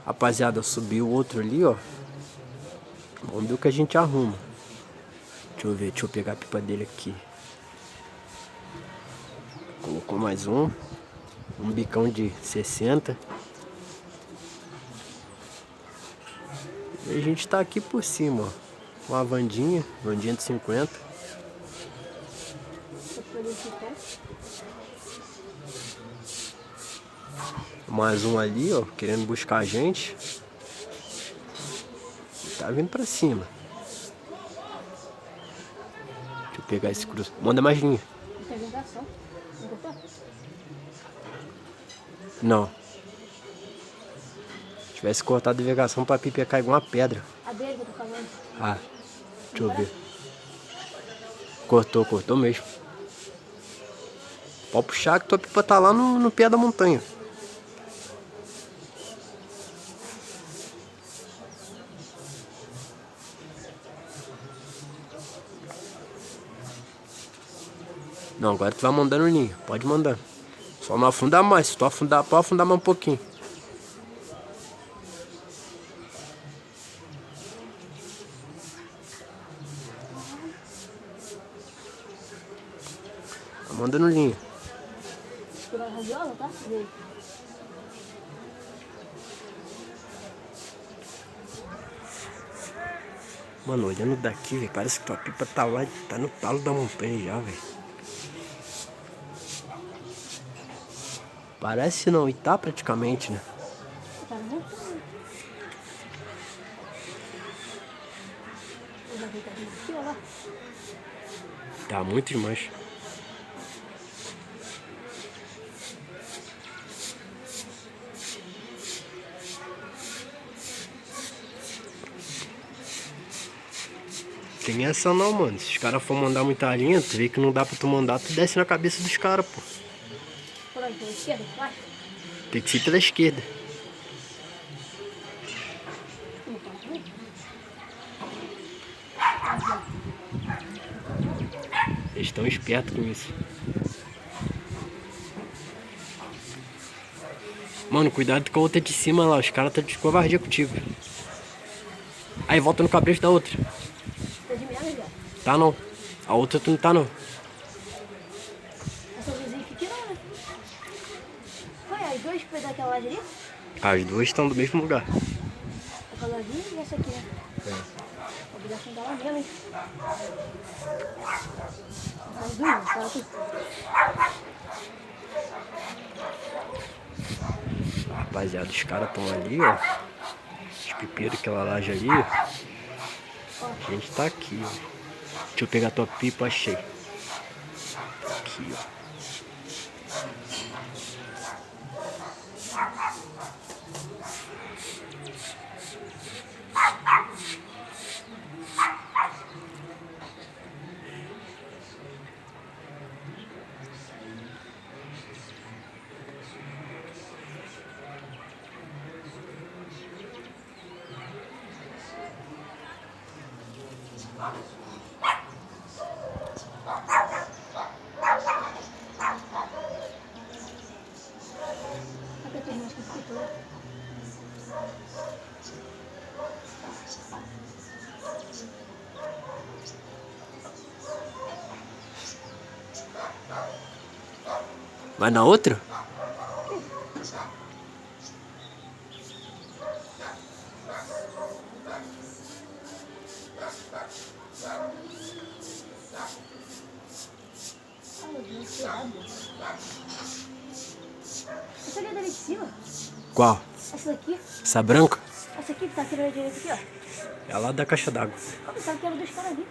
Rapaziada, subiu o outro ali, ó. Vamos ver o que a gente arruma. Deixa eu pegar a pipa dele aqui. Colocou mais um. Um bicão de 60. E a gente tá aqui por cima, ó. Uma vandinha de 50. Mais um ali, ó, querendo buscar a gente. Tá vindo pra cima. Deixa eu pegar esse cruz. Manda mais linha. Não. Se tivesse cortado a navegação pra pipa ia cair igual uma pedra. A dele que eu tô falando. Ah, deixa eu ver. Cortou mesmo. Pode puxar que tua pipa tá lá no pé da montanha. Não, agora tu vai mandando linha. Pode mandar. Só não afundar mais. Se tu afundar, pode afundar mais um pouquinho. Tá mandando linha. Segurar a radiola, tá? Vê. Mano, olhando daqui, velho, parece que tua pipa tá lá, tá no talo da montanha já, velho. Parece não, e tá praticamente, né? Tá no montanha. Eu já vi que aqui, ó lá. Tá muito demais. Tem essa não, mano. Se os caras for mandar muita linha, tu vê que não dá pra tu mandar, tu desce na cabeça dos caras, pô. Por aí, pela esquerda, por baixo. Tem que ser pela esquerda. Não tá bom? Eles estão espertos com isso. Mano, cuidado com a outra de cima lá. Os caras tá de covardia contigo. Aí volta no cabresto da outra. Tá de merda já. Tá não. A outra tu não tá não. Essa vizinha aqui não, né? Foi as duas que foi daquela laje ali? As duas estão do mesmo lugar. Aquela laje e essa aqui, né? A obrigação dela mesmo, hein? As duas, fala aqui. Rapaziada, os caras estão ali, ó. Os pipeiros, aquela laje ali, ó. A gente tá aqui, ó. Deixa eu pegar tua pipa, achei. Aqui, ó. Aqui tem mais que escritura. Vai na outra? Essa ali é dali de cima? Qual? Essa daqui? Essa branca? Essa aqui que tá aqui na direita aqui, ó. É lá da caixa d'água. Eu pensava que era dos caras ali.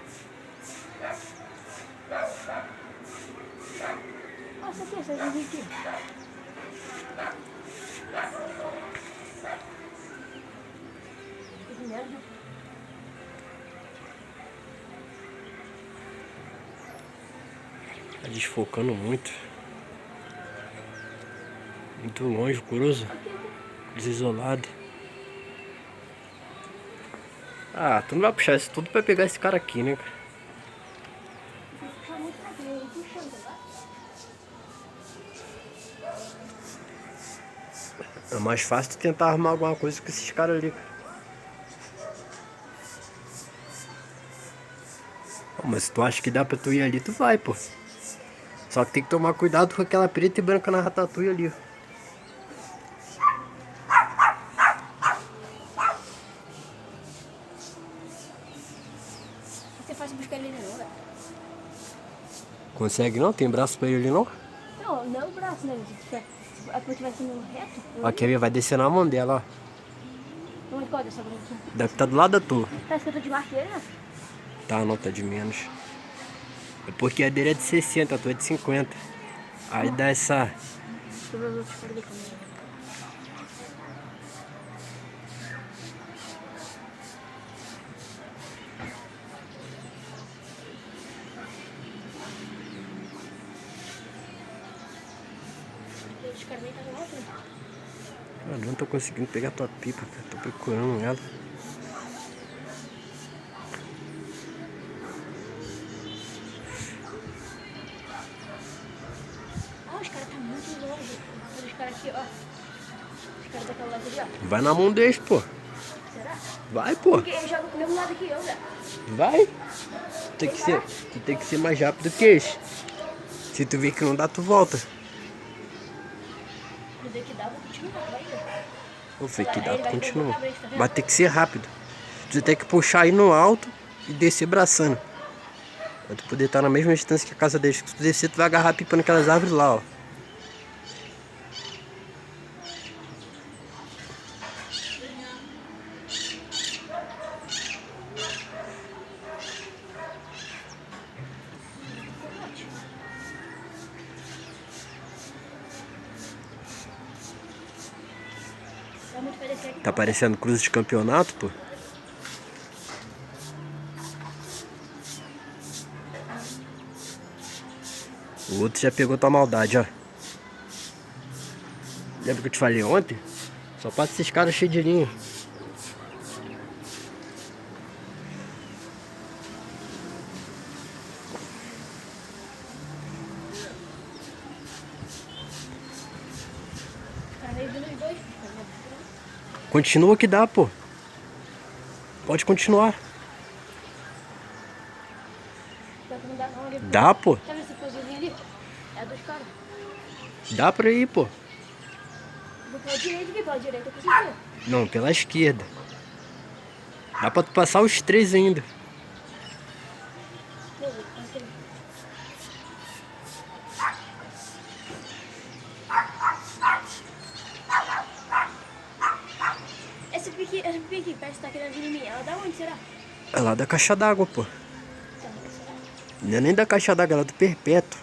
Ah, essa aqui, essa vizinha aqui. Que merda. Tá desfocando muito. Muito longe, Cruz. Cruz isolado. Ah, tu não vai puxar isso tudo pra pegar esse cara aqui, né, cara? Puxar muito pra ver, puxando, tá? É mais fácil tu tentar arrumar alguma coisa com esses caras ali. Pô, mas se tu acha que dá pra tu ir ali, tu vai, pô. Só que tem que tomar cuidado com aquela preta e branca na Ratatouille ali, ó. Você faz buscar ele não, velho. Consegue não? Tem braço pra ele ali não? Não, não o braço, né? Se a coisa estiver sendo reto, Ó, quer ver? Vai descer na mão dela, ó. onde pode essa branquinha? Deve estar do lado da tua. Parece que eu tô de marqueira, né? Tá, não, tá de menos. É porque a dele é de 60, a tua é de 50. Aí dá essa... Deixa eu ver os outros caras da câmera. Os caras nem estavam lá, né? Eu não tô conseguindo pegar tua pipa, cara. Tô procurando ela. Os caras tá muito longe. Olha os caras aqui, ó. Os caras daquela loja ali, ó. Vai na mão deles, pô. Será? Vai, pô. Porque eles jogam do mesmo lado que eu, velho. Vai. Tu tem que ser mais rápido que eles. Se tu ver que não dá, tu volta. No dia que dá, eu vou continuar, vai, velho. Vou ver que dá, Ele tu vai continua. botar a frente, tá vendo? Mas tem que ser rápido. Tu tem que puxar aí no alto e descer braçando. Pra tu poder estar na mesma distância que a casa deles. Se tu descer, tu vai agarrar a pipa naquelas árvores lá, ó. Dá muito pra descer aqui. Tá parecendo cruz de campeonato, pô. O outro já pegou tua maldade, ó. Lembra que eu te falei ontem? Só passa esses caras cheios de linha. Tá meio vindo os dois. Continua que dá, pô. Pode continuar. Pior que não dá não ali. Dá, pô. Tá vendo esse pozinho ali? É dos caras. Dá pra ir, pô. Vou pela direita aqui, pela direita eu consigo. Não, pela esquerda. Dá pra tu passar os três ainda. Essa pique aqui, parece que tá querendo vir em mim. Ela dá onde, será? É lá da caixa d'água, pô. Será? Não é nem da caixa d'água, ela é do perpétuo.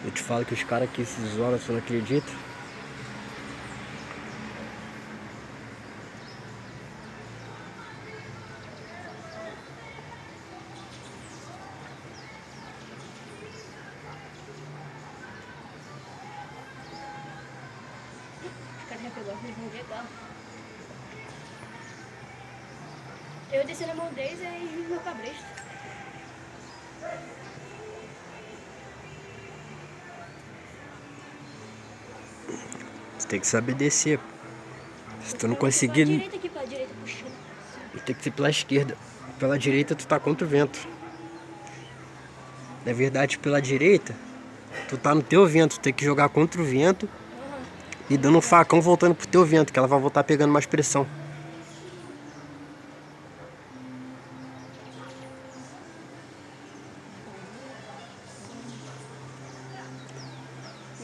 Eu te falo que os caras aqui se isolam, você não acredita? Os caras já pegou a mesma legal. Eu desci na mão deles e aí vi meu cabresto. Você tem que saber descer. Se tu não Pela conseguir, direita aqui, pela direita puxando. tem que ser pela esquerda. Pela direita tu tá contra o vento. Na verdade, pela direita, tu tá no teu vento. Tu tem que jogar contra o vento e dando um facão voltando pro teu vento, que ela vai voltar pegando mais pressão.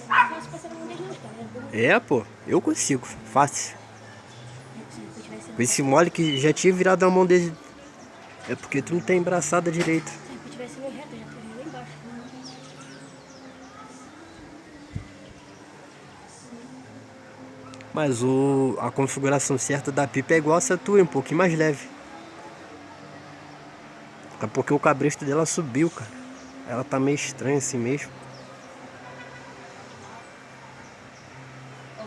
Não é fácil passar na mão deles não, cara. É, pô, eu consigo, fácil. Se eu tivesse Com esse mole que já tinha virado a mão dele. É porque tu não tem embraçada direita. Se eu tivesse meio reto, eu já teria lá embaixo. Mas a configuração certa da pipa é igual essa tua, um pouquinho mais leve. É porque o cabresto dela subiu, cara. Ela tá meio estranha assim mesmo. Ó,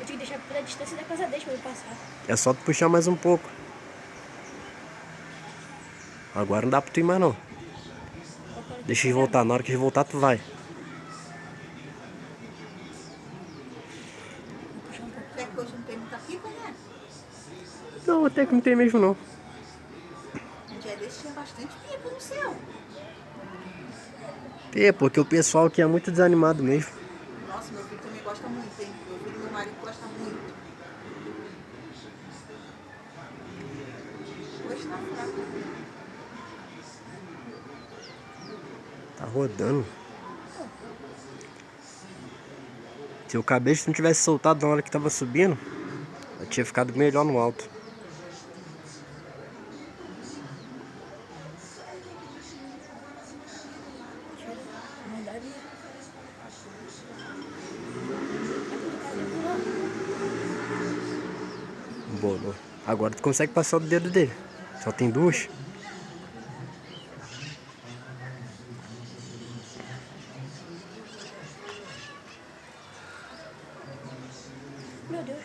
eu tinha que deixar pela distância da casa deles pra eu passar. É só tu puxar mais um pouco. Agora não dá pra tu ir mais não. Ó, cara, Deixa ele voltar, na hora que ele voltar tu vai. Puxar um pouco. Até que hoje não tem muita pipa, né? Não, até que não tem mesmo não. Um dia desse tinha bastante pipa no céu. É, porque o pessoal aqui é muito desanimado mesmo. Nossa, meu filho também gosta muito, hein? Meu filho e meu marido gostam muito. Hoje tá fraco. Tá rodando. Se o cabelo não tivesse soltado na hora que tava subindo, eu tinha ficado melhor no alto. Mandar vir. Bolou. Agora tu consegue passar o dedo dele. Só tem duas. Meu Deus.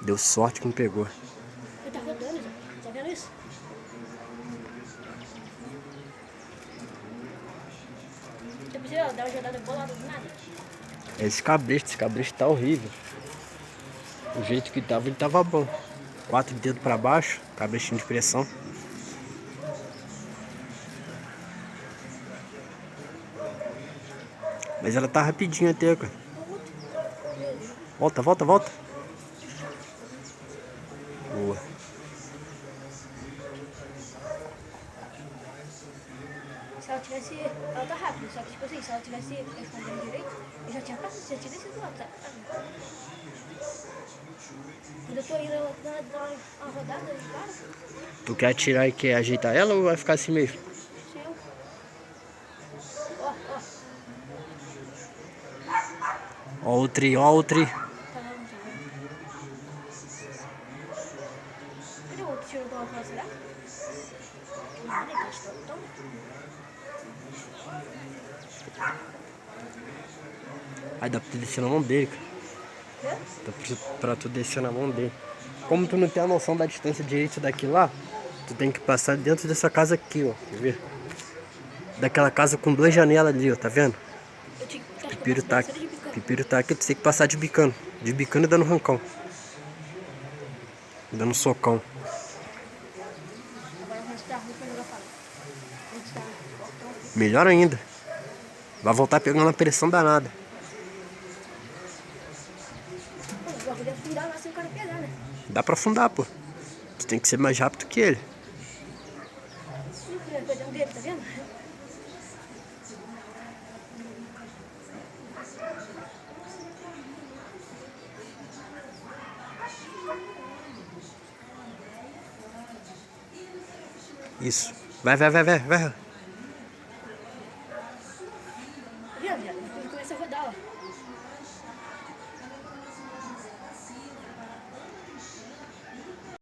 Deu sorte que não pegou. Ele tá rodando, Zé. Tá vendo isso? Você precisa dar uma jogada bolada do nada? Esse cabresto tá horrível. O jeito que tava, ele tava bom. 4 dedos pra baixo, cabrestinho de pressão. Mas ela tá rapidinho até, cara. Volta, volta, volta. Boa. Se ela tivesse. Ela tá rápida, só que tipo assim, se ela tivesse respondendo direito, eu já tinha passado, já tinha descido lá, tá? Quando eu tô indo dar uma rodada de cara, Tu quer atirar e quer ajeitar ela ou vai ficar assim mesmo? se eu. Ó, ó. Ó o tri, ó o tri. Tá lá, não tá lá. Cadê o outro tiro do alfa, será? Nada, ele tá de tão. Aí dá pra tu descer na mão dele, cara. Hã? Dá pra tu descer na mão dele. Como tu não tem a noção da distância direito daqui lá, tu tem que passar dentro dessa casa aqui, ó. Quer ver? Daquela casa com 2 janelas ali, ó. Tá vendo? Eu tinha que Pipiro tá aqui. de bicão. Pipiro tá aqui, tu tem que passar de bicando. De bicando e dando rancão. Dando socão. Agora o resto da rua pra jogar fala. Antes da portão aqui. Melhor ainda. Vai voltar pegando a pressão danada. Pô, eu vou afundar lá sem o cara pegar, né? Dá pra afundar, pô. Tu tem que ser mais rápido que ele. Ih, vai perder um dedo, tá vendo? Isso. Vai, vai, vai, vai, vai. Tá vendo, viado? Ele começa a rodar, ó.